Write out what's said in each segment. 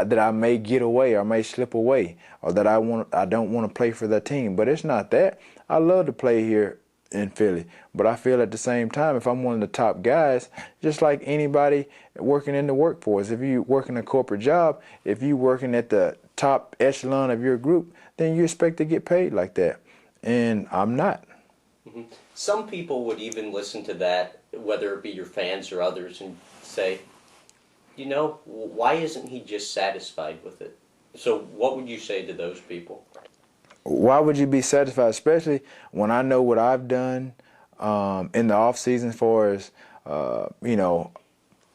that I may get away or may slip away, or that I don't want to play for that team. But it's not that. I love to play here in Philly, but I feel at the same time, if I'm one of the top guys, just like anybody working in the workforce, if you working a corporate job, if you working at the top echelon of your group, then you expect to get paid like that, and I'm not. Mm-hmm. Some people would even listen to that, whether it be your fans or others, and say, you know, why isn't he just satisfied with it? So what would you say to those people? Why would you be satisfied, especially when I know what I've done in the off season, as far as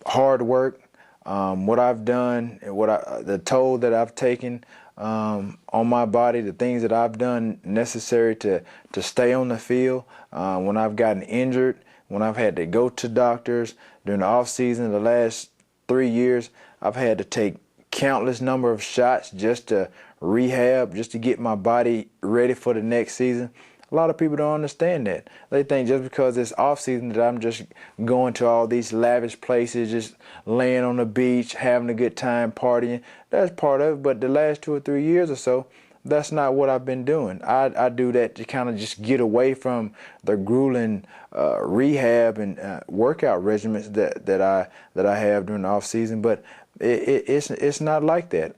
hard work, what I've done, and the toll that I've taken on my body, the things that I've done necessary to stay on the field, when I've gotten injured, when I've had to go to doctors during the off season. The last 3 years, I've had to take countless number of shots just to rehab, just to get my body ready for the next season. A lot of people don't understand that. They think just because it's off season that I'm just going to all these lavish places, just laying on the beach, having a good time, partying. That's part of it, but the last 2 or 3 years or so, that's not what I've been doing. I do that to kind of just get away from the grueling rehab and workout regimens that I have during the off season. But it's not like that.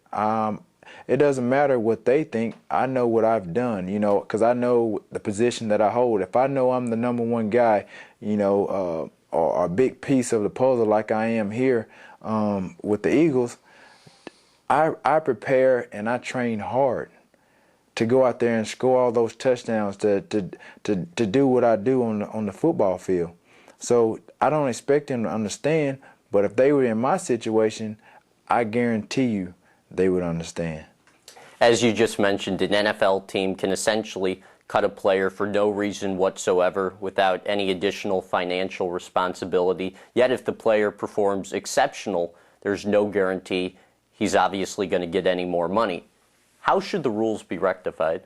It doesn't matter what they think. I know what I've done, because I know the position that I hold. If I know I'm the number one guy, or a big piece of the puzzle like I am here with the Eagles, I prepare and I train hard to go out there and score all those touchdowns, to do what I do on the football field. So I don't expect them to understand, but if they were in my situation, I guarantee you they would understand. As you just mentioned, an NFL team can essentially cut a player for no reason whatsoever without any additional financial responsibility. Yet if the player performs exceptional, there's no guarantee he's obviously going to get any more money. How should the rules be rectified?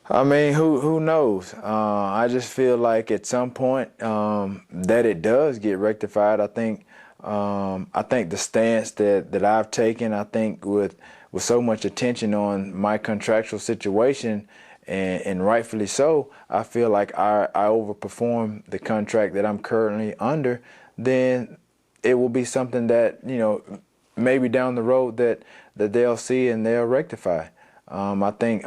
I mean, who knows? I just feel like at some point that it does get rectified. I think the stance that I've taken, I think with so much attention on my contractual situation, and rightfully so, I feel like I overperform the contract that I'm currently under, then it will be something that, maybe down the road that they'll see and they'll rectify. I think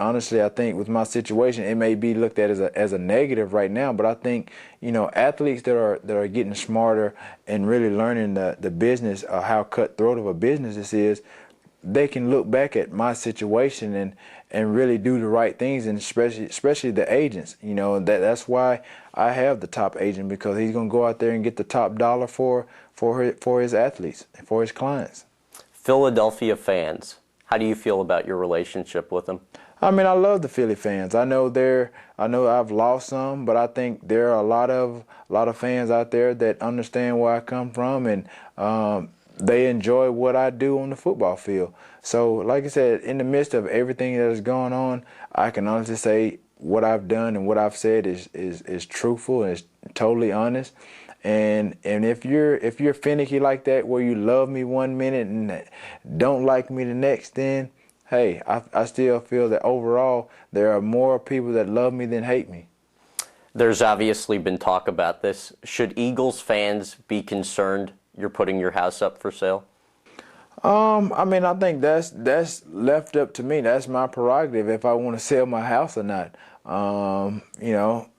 with my situation, it may be looked at as a negative right now, but I think, athletes that are getting smarter and really learning the business, how cutthroat of a business this is, they can look back at my situation and really do the right things, and especially the agents. That's why I have the top agent, because he's going to go out there and get the top dollar for his athletes, for his clients. Philadelphia fans, how do you feel about your relationship with them? I mean, I love the Philly fans. I know I've lost some, but I think there are a lot of fans out there that understand where I come from, and they enjoy what I do on the football field. So, like I said, in the midst of everything that is going on, I can honestly say what I've done and what I've said is truthful and is totally honest. And if you're finicky like that, where you love me one minute and don't like me the next, then hey, I still feel that overall there are more people that love me than hate me. There's obviously been talk about this. Should Eagles fans be concerned you're putting your house up for sale? I mean, I think that's left up to me. That's my prerogative if I want to sell my house or not.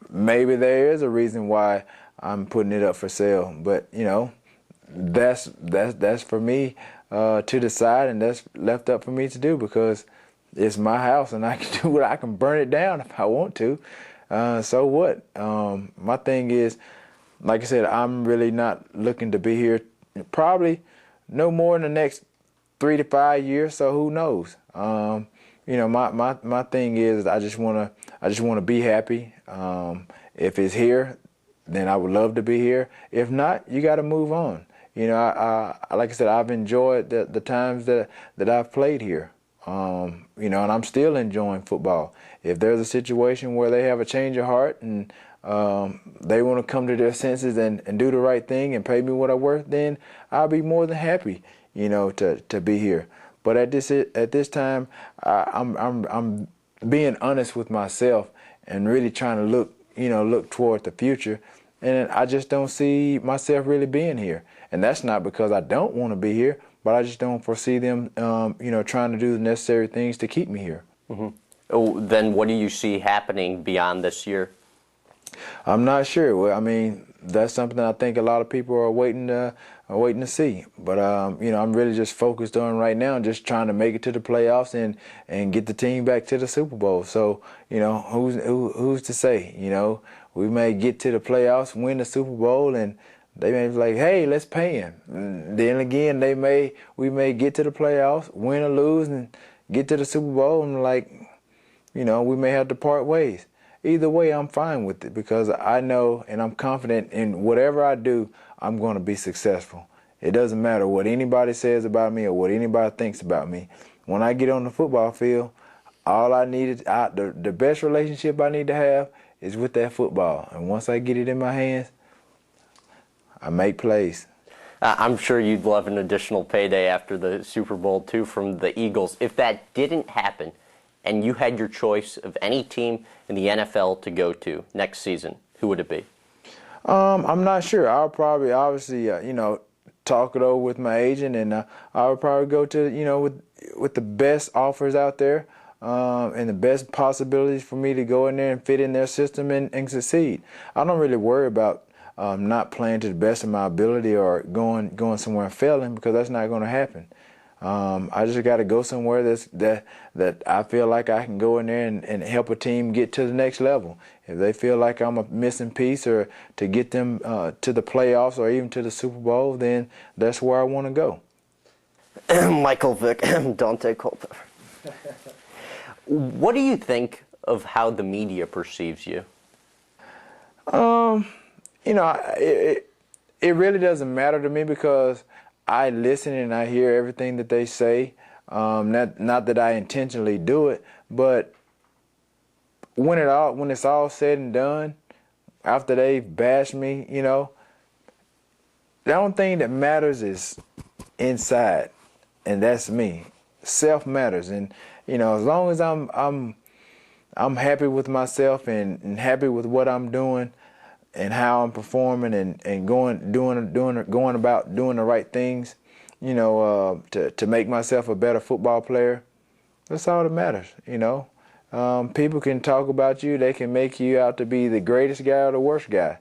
Maybe there is a reason why I'm putting it up for sale, but that's for me to decide, and that's left up for me to do, because it's my house and I can do what I can burn it down if I want to. So what? My thing is, like I said, I'm really not looking to be here probably no more in the next 3 to 5 years. So who knows? My thing is, I just wanna be happy. If it's here, then I would love to be here. If not, you got to move on. I like I said, I've enjoyed the times that I've played here. And I'm still enjoying football. If there's a situation where they have a change of heart and they want to come to their senses and do the right thing and pay me what I'm worth, then I'll be more than happy, to be here. But at this time, I'm being honest with myself and really trying to look toward the future. And I just don't see myself really being here. And that's not because I don't want to be here, but I just don't foresee them, trying to do the necessary things to keep me here. Mm-hmm. Oh, then what do you see happening beyond this year? I'm not sure. Well, I mean, that's something I think a lot of people are waiting to see. But I'm really just focused on right now, just trying to make it to the playoffs and get the team back to the Super Bowl. So who's to say? We may get to the playoffs, win the Super Bowl, and they may be like, hey, let's pay him. And then again, we may get to the playoffs, win or lose, and get to the Super Bowl, and we may have to part ways. Either way, I'm fine with it because I know and I'm confident in whatever I do, I'm going to be successful. It doesn't matter what anybody says about me or what anybody thinks about me. When I get on the football field, all I need is the best relationship I need to have is with that football. And once I get it in my hands, I make plays. I'm sure you'd love an additional payday after the Super Bowl, too, from the Eagles. If that didn't happen and you had your choice of any team in the NFL to go to next season, who would it be? I'm not sure. I'll probably, obviously, talk it over with my agent, and I would probably go to, with the best offers out there and the best possibilities for me to go in there and fit in their system and succeed. I don't really worry about not playing to the best of my ability or going somewhere and failing, because that's not going to happen. I just got to go somewhere that I feel like I can go in there and help a team get to the next level. If they feel like I'm a missing piece or to get them to the playoffs or even to the Super Bowl, then that's where I want to go. Michael Vick, Dante Culpepper. What do you think of how the media perceives you? It really doesn't matter to me because I listen and I hear everything that they say. Not that I intentionally do it, but when it's all said and done, after they bash me, the only thing that matters is inside, and that's me. Self matters, and as long as I'm happy with myself and happy with what I'm doing and how I'm performing and going about doing the right things, to make myself a better football player. That's all that matters, People can talk about you. They can make you out to be the greatest guy or the worst guy.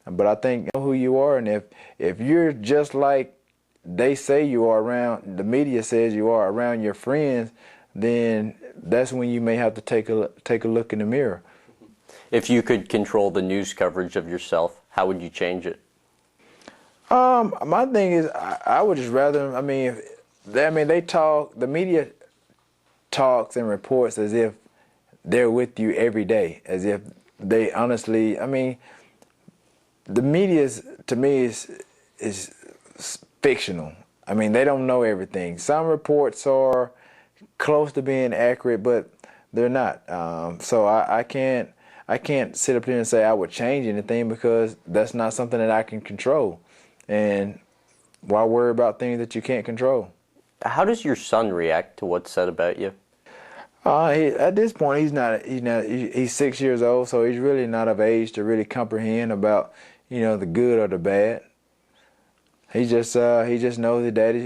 But I think you know who you are, and if you're just like they say you are around, the media says you are around your friends, then that's when you may have to take a look in the mirror. If you could control the news coverage of yourself, how would you change it? My thing is, I would just rather. The media talks and reports as if they're with you every day, as if they honestly. The media to me is fictional. They don't know everything. Some reports are close to being accurate, but they're not. So I can't sit up here and say I would change anything because that's not something that I can control. And why worry about things that you can't control? How does your son react to what's said about you? At this point, he's 6 years old, so he's really not of age to really comprehend about, the good or the bad. He just knows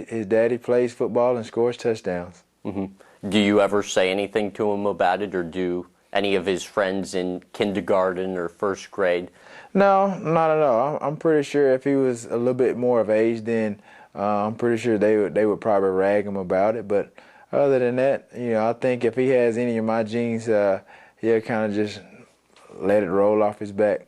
his daddy plays football and scores touchdowns. Mm-hmm. Do you ever say anything to him about it, or do any of his friends in kindergarten or first grade? No, not at all. I'm pretty sure if he was a little bit more of age, then I'm pretty sure they would probably rag him about it. But other than that, I think if he has any of my genes, he'll kind of just let it roll off his back.